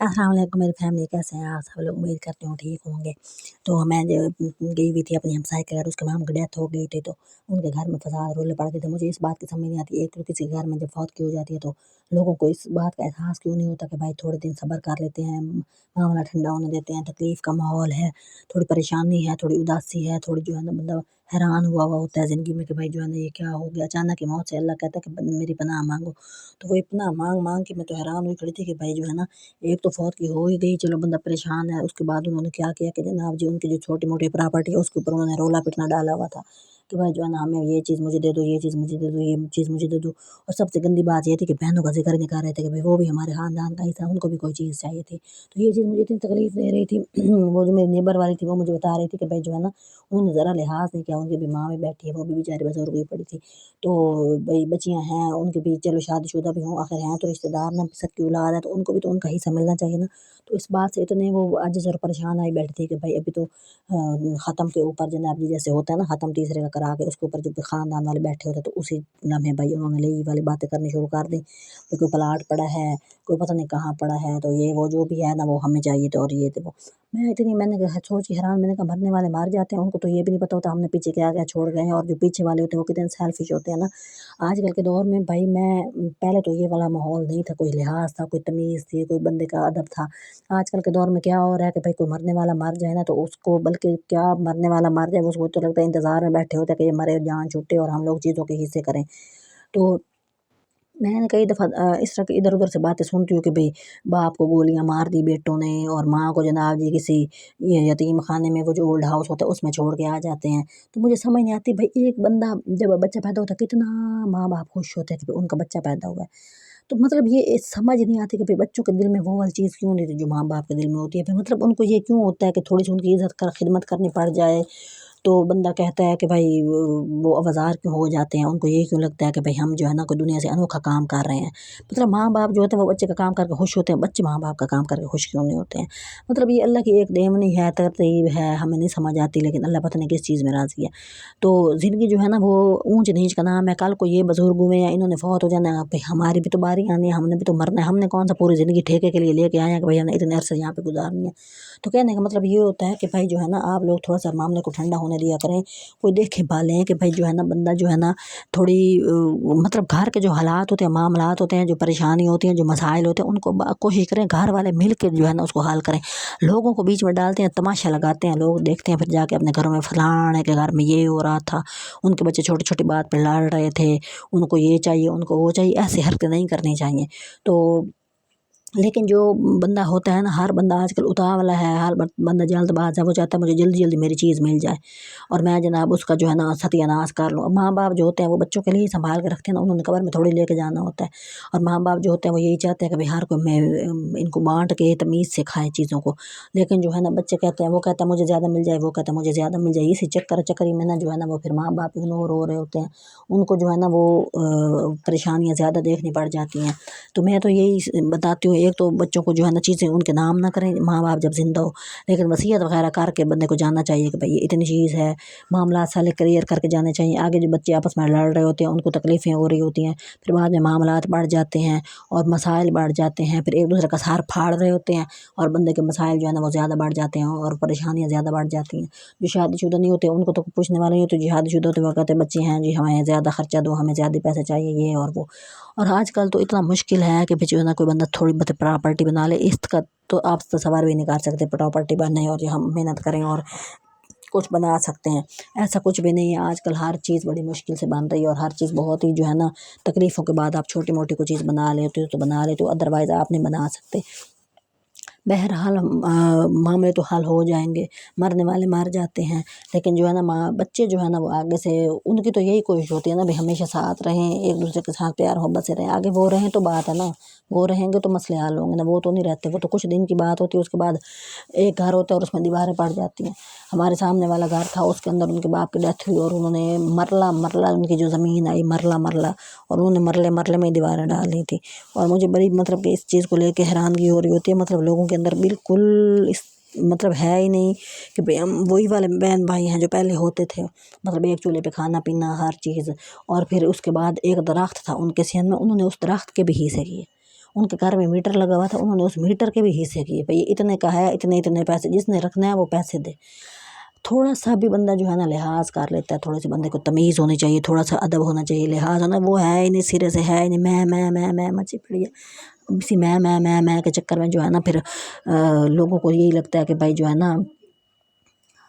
अस्सलाम वालेकुम मेरी फैमिली, कैसे हैं आप सब लोग? उम्मीद करती हूँ ठीक होंगे। तो मैं गई हुई थी अपनी हमसाय के घर, उसके माम की डेथ हो गई थी, तो उनके घर में फसाद रोले पड़ गए थे। मुझे इस बात की समझ नहीं आती, एक तो किसी घर में जब फौत की हो जाती है तो लोगों को इस बात का एहसास क्यों नहीं होता कि भाई थोड़े दिन सब्र कर लेते हैं, मामला ठंडा होने देते हैं। तकलीफ़ का माहौल है, थोड़ी परेशानी है, थोड़ी उदासी है, थोड़ी जो है ना मतलब हैरान हुआ होता है ज़िंदगी में कि भाई जो है ना ये क्या हो गया अचानक की मौत से। अल्लाह कहता है कि मेरी पनाह मांगो, तो वो पनाह मांग मांग के मैं तो हैरान हुई खड़ी थी कि भाई जो है ना एक तो फौत की हो ही गई, चलो बंदा परेशान है। उसके बाद उन्होंने क्या किया कि जनाब जी उनकी जो छोटी-मोटी प्रॉपर्टी है उसके ऊपर उन्होंने रोला-पिटना डाला हुआ था कि भाई जो है ना हमें ये चीज़ मुझे दे दो, ये चीज़ मुझे दे दो, ये चीज़ मुझे दे दो। और सबसे गंदी बात ये थी कि बहनों का ज़िक्र नहीं कर रहे थे कि भाई वो भी हमारे ख़ानदान का हिस्सा है, उनको भी कोई चीज़ चाहिए थी। तो ये चीज़ मुझे इतनी तकलीफ़ दे रही थी वो जो मेरी नेबर वाली थी वो मुझे बता रही थी कि भाई जो है ना उन्होंने ज़रा लिहाज़ नहीं किया, उनकी भी माँ भी बैठी है, वो भी बेचारी बुज़ुर्ग हुई पड़ी थी। तो भई बच्चियाँ हैं, उनके भी चलो शादीशुदा भी हों, आखिर हैं तो रिश्तेदार ना, सबकी औलाद है तो उनको भी तो उनका हिस्सा मिलना चाहिए ना। तो इस बात से इतने वो आजिज़ और परेशान आई बैठी थी कि भाई अभी तो ख़त्म के ऊपर जनाब जी जैसे होता है ना, ख़त्म तीसरे का करा के उसके ऊपर जब ख़ानदान वाले बैठे होते तो उसी लम्हे भाई उन्होंने यही वाली बातें करनी शुरू कर दी कि कोई प्लाट पड़ा है, कोई पता नहीं कहाँ पड़ा है, तो ये वो जो भी है ना वो हमें चाहिए, तो और ये तो वो। मैंने सोची हैरान, मैंने कहा मरने वाले मर जाते हैं, उनको तो ये भी नहीं पता होता हमने पीछे क्या-क्या छोड़ गए हैं, और जो पीछे वाले होते हैं वो कितने सेल्फ़िश होते हैं ना। आजकल के दौर में भाई पहले तो ये वाला माहौल नहीं था, कोई लिहाज़ था, कोई तमीज़ थी, कोई बंदे का अदब था। आजकल के दौर में क्या हो रहा है कि भाई कोई मरने वाला मर जाए ना तो उसको, बल्कि क्या मरने वाला मर जाए उसको तो लगता है इंतज़ार में बैठे होते हैं कि ये मरे, जान छूटे और हम लोग चीज़ों के हिस्से करें। तो मैंने कई दफ़ा इस तरह की इधर-उधर से बातें सुनती हूँ कि भई बाप को गोलियाँ मार दी बेटों ने, और माँ को जनाब जी किसी ये यतीम खाने में, वो जो ओल्ड हाउस होता है उसमें छोड़ के आ जाते हैं। तो मुझे समझ नहीं आती भाई, एक बंदा जब बच्चा पैदा होता है कितना माँ-बाप खुश होते हैं कि उनका बच्चा पैदा हुआ है। तो मतलब ये समझ नहीं आती कि भई बच्चों के दिल में वो वाली चीज़ क्यों नहीं थी जो माँ-बाप के दिल में होती है। फिर मतलब उनको ये क्यों होता है कि थोड़ी-सी उनकी इज़्ज़त कर खिदमत करनी पड़ जाए, तो बंदा कहता है कि भाई वो अवज़ार क्यों हो जाते हैं, उनको ये क्यों लगता है कि भाई हम जो है ना कोई दुनिया से अनोखा काम कर रहे हैं। मतलब माँ-बाप जो होते हैं वो बच्चे का काम करके खुश होते हैं, बच्चे माँ-बाप का काम करके खुश क्यों नहीं होते हैं। मतलब ये अल्लाह की एक देमनी है, तरतीब है, हमें नहीं समझ आती, लेकिन अल्लाह पता नहीं किस चीज़ में राज़ी है। तो ज़िंदगी जो है ना वो ऊँच-नीच का नाम है, कल को ये बुज़ुर्ग हुए या इन्होंने फ़ौत हो जाना है, भाई हमारी भी तो बारी आनी है, हमने भी तो मरना है, हमने कौन-सा पूरी ज़िंदगी ठेके के लिए लेके आए हैं कि भाई हमने इतने अरसे यहाँ पे गुज़ारनी है। तो कहने का मतलब ये होता है कि भाई जो है ना आप लोग थोड़ा-सा मामले को ठंडा होने दिया करें। कोई देखे-भाले कि भाई जो है ना बंदा जो है ना थोड़ी मतलब घर के जो हालात होते हैं, मामलात होते हैं, जो परेशानी होती हैं, जो मसाइल होते हैं, उनको कोशिश करें घर वाले मिल के जो है ना उसको हल करें। लोगों को बीच में डालते हैं, तमाशा लगाते हैं, लोग देखते हैं फिर जाके अपने घरों में फलाने के घर में ये हो रहा था, उनके बच्चे छोटी-छोटी बात पे लड़ रहे थे, उनको ये चाहिए, उनको वो चाहिए, ऐसी हरकतें नहीं करनी चाहिए। तो लेकिन जो बंदा होता है ना, हर बंदा आजकल उतावला है, हर बंदा जल्दबाज़ है, वो चाहता है मुझे जल्दी-जल्दी मेरी चीज़ मिल जाए और मैं जनाब उसका जो है ना सत्यानाश कर लूँ। अब माँ-बाप जो होते हैं वो बच्चों के लिए ही सँभाल के रखते हैं ना, उन्होंने कब्र में थोड़ी लेके जाना होता है। और माँ-बाप जो होते हैं वो यही चाहते हैं कि भाई हर कोई इनको बाँट के तमीज़ से खाए चीज़ों को। लेकिन जो है ना बच्चे कहते हैं, वो कहता है मुझे ज़्यादा मिल जाए, वो कहता है मुझे ज़्यादा मिल जाए। इसी चक्कर में ना जो है ना वो फिर माँ-बाप इग्नोर हो रहे होते हैं। उनको जो है ना वो परेशानियाँ ज़्यादा देखनी पड़ जाती हैं। तो मैं तो यही बताती हूँ, एक तो बच्चों को जो है ना चीज़ें उनके नाम ना करें माँ-बाप जब ज़िंदा हो, लेकिन वसीयत वगैरह करके बंदे को जानना चाहिए कि भाई ये इतनी चीज़ है, मामला साले क्लियर करके जाने चाहिए। आगे जो बच्चे आपस में लड़ रहे होते हैं, उनको तकलीफ़ें हो रही होती हैं, फिर बाद में मामलात बढ़ जाते हैं और मसाइल बढ़ जाते हैं, फिर एक-दूसरे का सर फाड़ रहे होते हैं और बंदे के मसाइल जो है ना वो ज़्यादा बढ़ जाते हैं और परेशानियाँ ज़्यादा बढ़ जाती हैं। जो शादीशुदा नहीं होते उनको तो पूछने वाले नहीं होते, जो शादीशुदा होते वो कहते हैं बच्चे हैं जी, हमें ज़्यादा खर्चा दो, हमें ज़्यादा पैसे चाहिए, ये और वो। और आजकल तो इतना मुश्किल है कि जो है ना कोई बंदा थोड़ी बहुत प्रॉपर्टी बना ले, इसका तो आप तसव्वुर भी नहीं कर सकते। प्रॉपर्टी बने और जो हम मेहनत करें और कुछ बना सकते हैं, ऐसा कुछ भी नहीं है। आजकल हर चीज़ बड़ी मुश्किल से बन रही है और हर चीज़ बहुत ही जो है ना तकलीफ़ों के बाद आप छोटी-मोटी कोई चीज़ बना लेते हो तो बना लेते हो, अदरवाइज़ आप नहीं बना सकते। बहरहाल मामले तो हल हो जाएँगे, मरने वाले मर जाते हैं, लेकिन जो है ना बच्चे जो है ना वो आगे से उनकी तो यही कोशिश होती है ना भई हमेशा साथ रहें, एक-दूसरे के साथ प्यार-मोहब्बत से रहें। आगे वो रहें तो बात है ना, वो रहेंगे तो मसले हल होंगे ना, वो तो नहीं रहते, वो तो कुछ दिन की बात होती है, उसके बाद एक घर होता है और उसमें दीवारें पड़ जाती हैं। हमारे सामने वाला घर था, उसके अंदर उनके बाप की डेथ हुई और उन्होंने मरला उनकी जो ज़मीन आई मरला और उन्होंने मरले में ही दीवारें डाल दी थी। और मुझे बड़ी मतलब कि इस चीज़ को लेके हैरानगी हो रही होती है, मतलब लोगों के अंदर बिल्कुल इस मतलब है ही नहीं कि भाई हम वही वाले बहन भाई हैं जो पहले होते थे, मतलब एक चूल्हे पे खाना-पीना हर चीज़। और फिर उसके बाद एक दरख्त था उनके सिहन में, उन्होंने उस दरख्त के भी हिस्से किए ان کے گھر میں میٹر لگا ہوا تھا، انہوں نے اس میٹر کے بھی حصے کیے، بھئی اتنے کا ہے، اتنے پیسے، جس نے رکھنا ہے وہ پیسے دے۔ تھوڑا سا بھی بندہ جو ہے نا لحاظ کر لیتا ہے، تھوڑے سے بندے کو تمیز ہونی چاہیے، تھوڑا سا ادب ہونا چاہیے، لحاظ ہونا، وہ ہے ہی نہیں، سرے سے ہے ہی نہیں، میں مچی پڑی ہے، اسی میں کے چکر میں جو ہے نا پھر لوگوں کو یہی لگتا ہے کہ بھائی جو ہے نا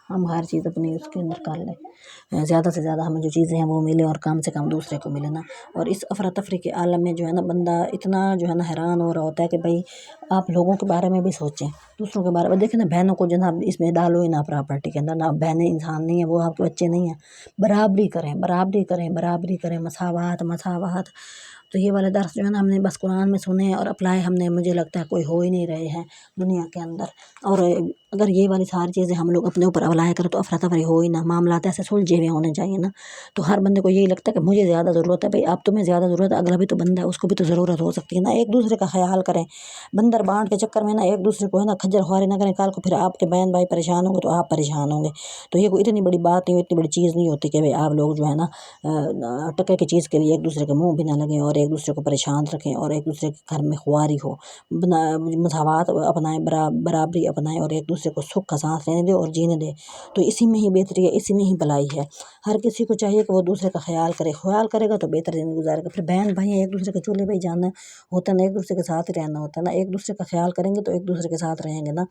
ہم ہر چیز اپنی اس کے اندر کر لیں، زیادہ سے زیادہ ہمیں جو چیزیں ہیں وہ ملیں اور کم سے کم دوسرے کو ملے نا۔ اور اس افراتفری کے عالم میں جو ہے نا بندہ اتنا جو ہے نا حیران ہو رہا ہوتا ہے کہ بھائی آپ لوگوں کے بارے میں بھی سوچیں، دوسروں کے بارے میں دیکھیں نا، بہنوں کو جناب اس میں ڈالو ہی نہ پراپرٹی کے اندر، نہ بہنیں انسان نہیں ہیں، وہ آپ کے بچے نہیں ہیں، برابری کریں، مساوات۔ تو یہ والے درس جو ہے نا ہم نے بس قرآن میں سنے ہیں اور اپلائی ہم نے، مجھے لگتا ہے کوئی ہو ہی نہیں رہے ہیں دنیا کے اندر۔ اور اگر یہ والی ساری چیزیں ہم لوگ اپنے اوپر اپلائی کریں تو افراتفری ہو ہی نہ، معاملات ایسے سلجھے ہوئے ہونے چاہیے نا۔ تو ہر بندے کو یہی لگتا ہے کہ مجھے زیادہ ضرورت ہے، بھئی اب تمہیں زیادہ ضرورت ہے، اگلا بھی تو بندہ ہے، اس کو بھی تو ضرورت ہو سکتی ہے نا۔ ایک دوسرے کا خیال کریں، بندر بانٹ کے چکر میں نا ایک دوسرے کو ہے نا کھجر خواری نہ کریں، کل کو پھر آپ کے بہن بھائی پریشان ہوں گے تو آپ پریشان ہوں گے۔ تو یہ کوئی اتنی بڑی بات نہیں، اتنی بڑی چیز نہیں ہوتی کہ بھئی آپ لوگ جو ہے نا ٹکے کی چیز کے لیے ایک دوسرے کے منہ بھی نہ لگیں اور ایک دوسرے کو پریشان رکھیں اور ایک دوسرے کے گھر میں خواری ہو، مساوات اپنائیں، برابری اپنائیں اور ایک دوسرے کو سکھ کا سانس لینے دے اور جینے دے۔ تو اسی میں ہی بہتری ہے، اسی میں ہی بھلائی ہے۔ ہر کسی کو چاہیے کہ وہ دوسرے کا خیال کرے گا تو بہتر زندگی گزارے گا۔ پھر بہن بھائی ایک دوسرے کے چولہے پہ ہی جانا ہوتا ہے نا، ایک دوسرے کے ساتھ ہی رہنا ہوتا ہے نا، ایک دوسرے کا خیال کریں گے تو ایک دوسرے کے ساتھ رہیں گے نا۔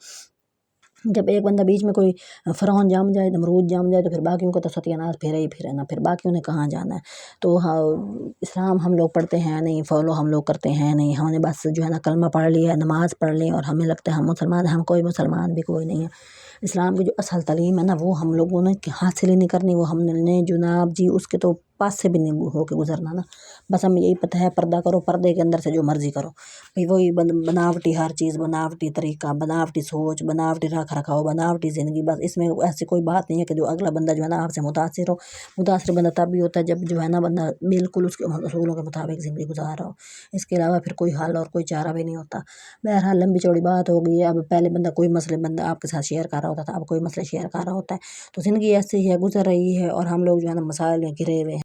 جب ایک بندہ بیچ میں کوئی فرعون جام جائے، نمرود جام جائے، تو پھر باقیوں کا تو ستیہ ناش پھیرے ہی پھرے نا، پھر باقیوں نے کہاں جانا ہے۔ تو اسلام ہم لوگ پڑھتے ہیں نہیں، فالو ہم لوگ کرتے ہیں نہیں، ہم نے بس جو ہے نا کلمہ پڑھ لیا ہے، نماز پڑھ لی اور ہمیں لگتا ہے ہم مسلمان ہیں، ہم کوئی مسلمان بھی کوئی نہیں ہے۔ اسلام کی جو اصل تعلیم ہے نا وہ ہم لوگوں نے حاصل ہی نہیں کرنی، وہ ہم نے جناب جی اس کے تو پاس سے بھی نہیں ہو کے گزرنا نا۔ بس ہمیں یہی پتہ ہے پردہ کرو، پردے کے اندر سے جو مرضی کرو، بھئی وہی بناوٹی ہر چیز، بناوٹی طریقہ، بناوٹی سوچ، بناوٹی رکھ رکھاؤ، بناوٹی زندگی، بس اس میں ایسی کوئی بات نہیں ہے کہ جو اگلا بندہ جو ہے نا آپ سے متاثر ہو۔ متاثر بندہ تب بھی ہوتا ہے جب جو ہے نا بندہ بالکل اس کے اصولوں کے مطابق زندگی گزار رہا ہو، اس کے علاوہ پھر کوئی حل اور کوئی چارہ بھی نہیں ہوتا۔ بہرحال لمبی چوڑی بات ہو گئی ہے۔ اب پہلے بندہ بندہ آپ کے ساتھ شیئر کر رہا ہوتا تھا، اب کوئی مسئلہ شیئر کر رہا ہوتا ہے، تو زندگی ایسے ہی ہے، گزر رہی ہے اور ہم لوگ جو ہے نا مسائل میں گھرے ہوئے ہیں۔